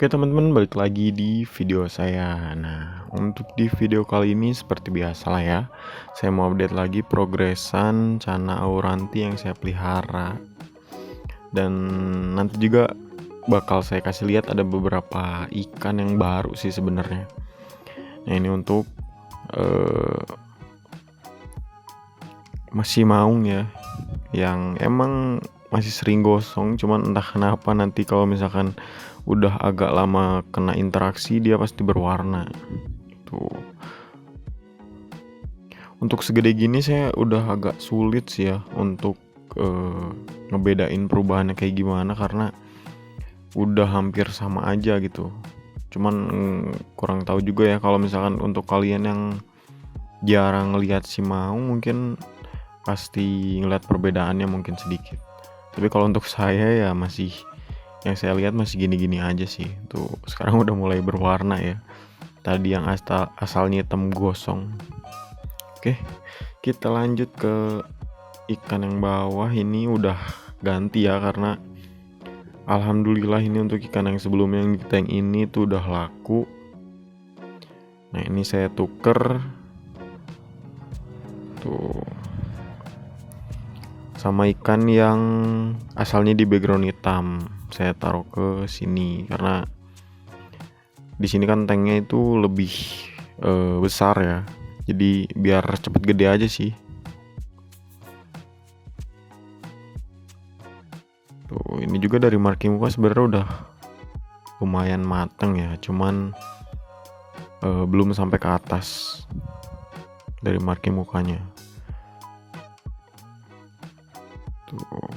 Oke teman-teman, balik lagi di video saya. Nah, untuk di video kali ini seperti biasa lah ya, saya mau update lagi progresan Cana auranti yang saya pelihara. Dan nanti juga bakal saya kasih lihat ada beberapa ikan yang baru sih sebenarnya. Nah, ini untuk masih maung ya, yang emang masih sering gosong, cuman entah kenapa nanti kalau misalkan udah agak lama kena interaksi dia pasti berwarna tuh. Untuk segede gini saya udah agak sulit sih ya untuk ngebedain perubahannya kayak gimana, karena udah hampir sama aja gitu. Cuman kurang tahu juga ya, kalau misalkan untuk kalian yang jarang ngelihat si maung mungkin pasti ngeliat perbedaannya mungkin sedikit. Tapi kalau untuk saya ya masih, yang saya lihat masih gini-gini aja sih. Tuh sekarang udah mulai berwarna ya. Tadi yang asalnya hitam gosong. Oke, kita lanjut ke ikan yang bawah. Ini udah ganti ya, karena alhamdulillah ini untuk ikan yang sebelumnya yang di tank ini tuh udah laku. Nah, ini saya tuker tuh sama ikan yang asalnya di background hitam. Saya taruh ke sini karena di sini kan tanknya itu lebih besar ya. Jadi biar cepet gede aja sih. Tuh, ini juga dari marking muka sebenarnya udah lumayan mateng ya. Cuman belum sampai ke atas dari marking mukanya. Tuh.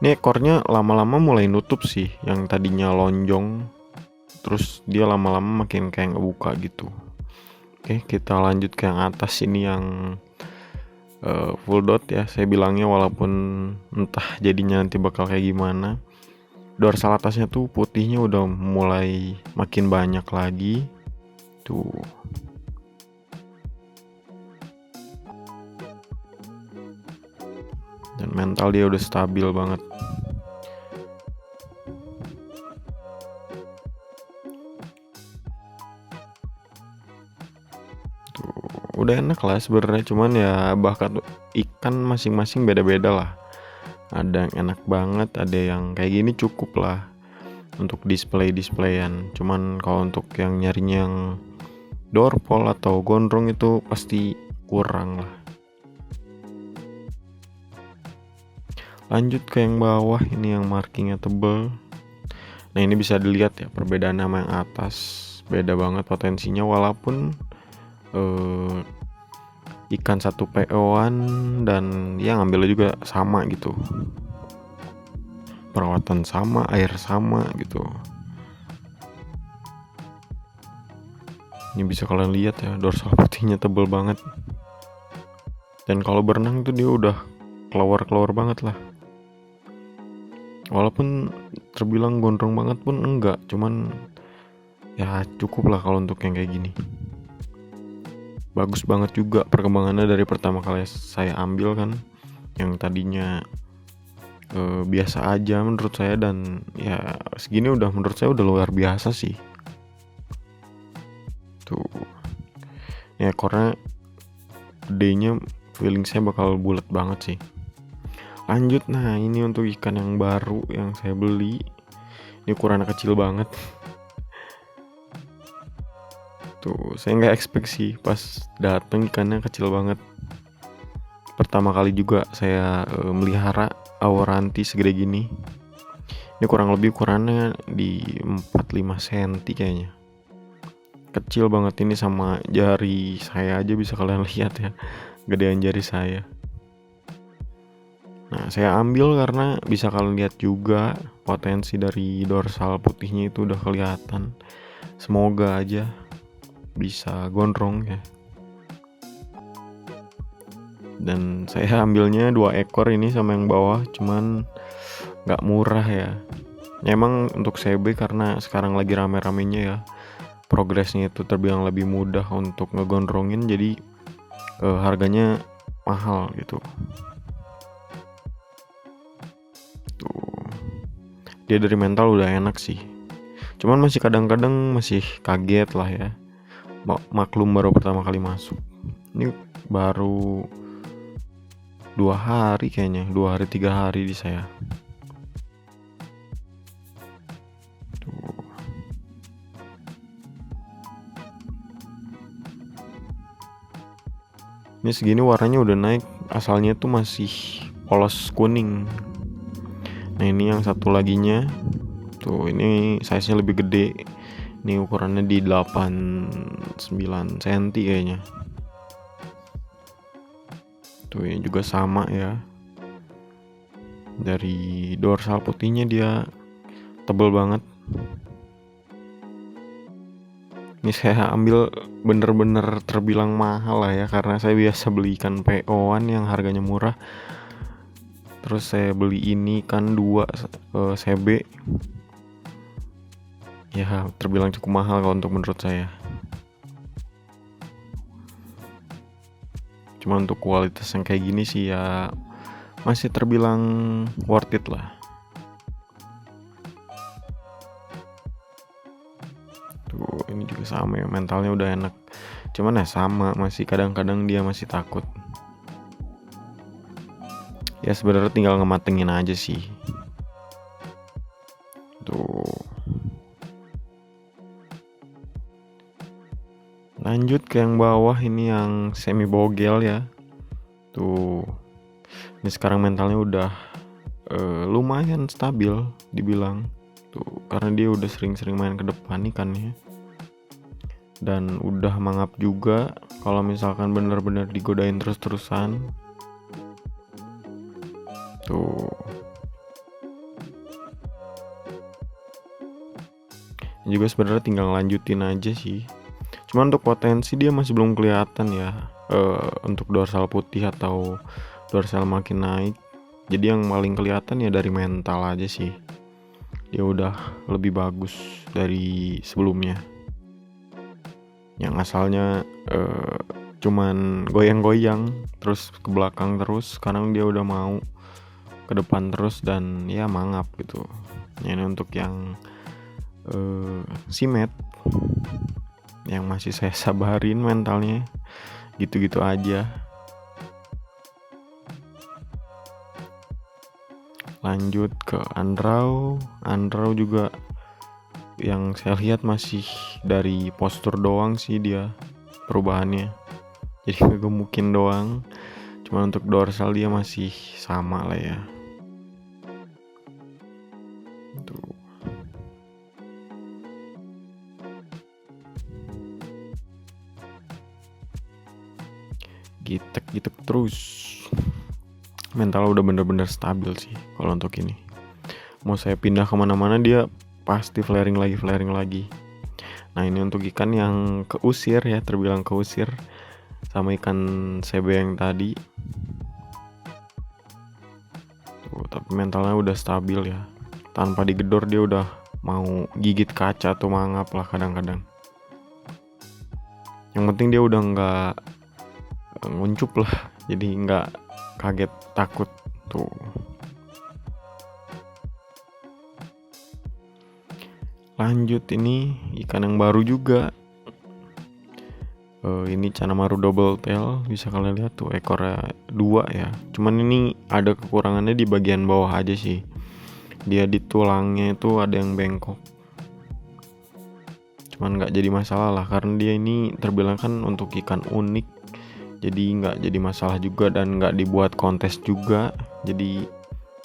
Ini ekornya lama-lama mulai nutup sih, yang tadinya lonjong terus dia lama-lama makin kayak ngebuka gitu. Oke, kita lanjut ke yang atas ini yang full dot ya saya bilangnya, walaupun entah jadinya nanti bakal kayak gimana. Dorsal atasnya tuh putihnya udah mulai makin banyak lagi tuh. Dan mental dia udah stabil banget. Tuh, udah enak lah sebenarnya, cuman ya bakat ikan masing-masing beda-beda lah. Ada yang enak banget, ada yang kayak gini cukup lah untuk displayan. Cuman kalau untuk yang nyarinya yang dorpol atau gondrong itu pasti kurang lah. Lanjut ke yang bawah, ini yang markingnya tebel. Nah, ini bisa dilihat ya perbedaan sama yang atas, beda banget potensinya, walaupun ikan satu PO-an dan ya ngambilnya juga sama gitu, perawatan sama, air sama gitu. Ini bisa kalian lihat ya, dorsal putihnya tebel banget. Dan kalau berenang tuh dia udah keluar banget lah. Walaupun terbilang gondrong banget pun enggak, cuman ya cukup lah kalau untuk yang kayak gini. Bagus banget juga perkembangannya dari pertama kali saya ambil kan, yang tadinya biasa aja menurut saya, dan ya segini udah menurut saya udah luar biasa sih. Tuh, ya ekornya gedenya feeling saya bakal bulat banget sih. Lanjut, nah ini untuk ikan yang baru yang saya beli. Ini ukurannya kecil banget. Tuh, saya nggak expect sih pas dateng ikannya kecil banget. Pertama kali juga saya melihara auranti segede gini. Ini kurang lebih ukurannya di 4-5 cm kayaknya. Kecil banget ini, sama jari saya aja bisa kalian lihat ya, gedean jari saya. Nah, saya ambil karena bisa kalian lihat juga potensi dari dorsal putihnya itu udah kelihatan. Semoga aja bisa gondrong ya. Dan saya ambilnya 2 ekor ini sama yang bawah, cuman gak murah ya. Emang untuk CB karena sekarang lagi rame-ramenya ya, progresnya itu terbilang lebih mudah untuk ngegondrongin, jadi harganya mahal gitu. Tuh, dia dari mental udah enak sih. Cuman masih kadang-kadang masih kaget lah ya. Maklum baru pertama kali masuk. Ini baru 2 hari kayaknya, 2 hari 3 hari di saya. Tuh. Ini segini warnanya udah naik, asalnya tuh masih polos kuning. Nah ini yang satu laginya, tuh ini size-nya lebih gede. Ini ukurannya di 89 cm kayaknya. Tuh ini juga sama ya. Dari dorsal putihnya dia tebel banget. Ini saya ambil bener-bener terbilang mahal lah ya, karena saya biasa beli ikan PO-an yang harganya murah. Terus saya beli ini kan 2 CB. Ya terbilang cukup mahal kalau untuk menurut saya. Cuma untuk kualitas yang kayak gini sih ya masih terbilang worth it lah. Tuh ini juga sama ya, mentalnya udah enak. Cuman ya sama, masih kadang-kadang dia masih takut. Ya sebenarnya tinggal ngematengin aja sih. Tuh. Lanjut ke yang bawah, ini yang semi bogel ya. Tuh. Ini sekarang mentalnya udah lumayan stabil dibilang. Tuh, karena dia udah sering-sering main ke depan ikannya. Dan udah mangap juga kalau misalkan bener-bener digodain terus-terusan. Tuh. Ini juga sebenarnya tinggal lanjutin aja sih. Cuma untuk potensi dia masih belum kelihatan ya, untuk dorsal putih atau dorsal makin naik. Jadi yang paling kelihatan ya dari mental aja sih. Dia udah lebih bagus dari sebelumnya. Yang asalnya cuman goyang-goyang terus ke belakang terus, sekarang dia udah mau ke depan terus dan ya mangap gitu. Ini untuk yang simet yang masih saya sabarin mentalnya gitu-gitu aja. Lanjut ke Andrau juga yang saya lihat masih dari postur doang sih dia perubahannya, jadi ngegemukin doang. Cuma untuk dorsal dia masih sama lah ya. Tuh. Gitek terus. Mental udah bener-bener stabil sih kalau untuk ini. Mau saya pindah kemana-mana dia pasti flaring lagi. Nah ini untuk ikan yang keusir ya, terbilang keusir sama ikan CB yang tadi. Tuh, tapi mentalnya udah stabil ya. Tanpa digedor dia udah mau gigit kaca atau mangap lah kadang-kadang. Yang penting dia udah nggak nguncup lah, jadi nggak kaget takut tuh. Lanjut ini ikan yang baru juga. Ini Canamaru double tail, bisa kalian lihat tuh ekornya 2 ya. Cuman ini ada kekurangannya di bagian bawah aja sih. Dia di tulangnya itu ada yang bengkok. Cuman nggak jadi masalah lah, karena dia ini terbilang kan untuk ikan unik. Jadi nggak jadi masalah juga dan nggak dibuat kontes juga. Jadi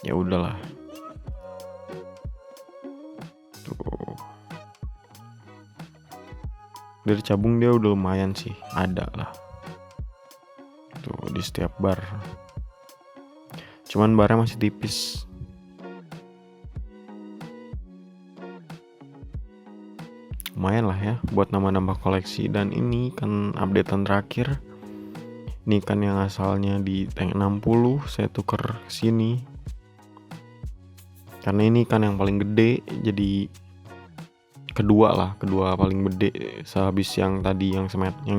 ya udahlah. Tuh. Dari cabung dia udah lumayan sih, ada lah. Tuh di setiap bar. Cuman barnya masih tipis. Lumayan lah ya buat nambah-nambah koleksi. Dan ini kan updatean terakhir. Ini kan yang asalnya di tank 60 saya tuker sini. Karena ini kan yang paling gede, jadi kedua paling gede sehabis yang tadi yang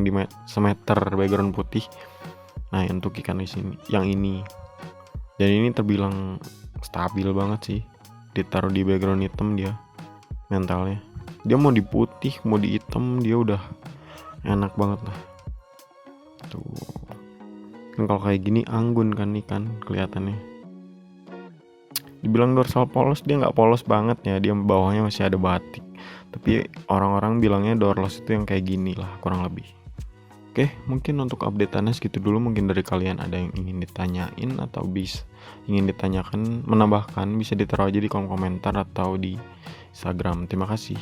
di semeter background putih. Nah, untuk ikan di sini yang ini. Dan ini terbilang stabil banget sih. ditaruh di background hitam dia mentalnya. Dia mau di putih mau di hitam dia udah enak banget lah tuh. Kan kalau kayak gini anggun kan nih kan kelihatannya. Dibilang dorsal polos, dia nggak polos banget ya, dia bawahnya masih ada batik. Tapi orang-orang bilangnya dorsal itu yang kayak gini lah kurang lebih. Oke, mungkin untuk update-annya segitu dulu. Mungkin dari kalian ada yang ingin ditanyain atau ingin ditanyakan, menambahkan, bisa ditaruh aja di kolom komentar atau di Instagram. Terima kasih.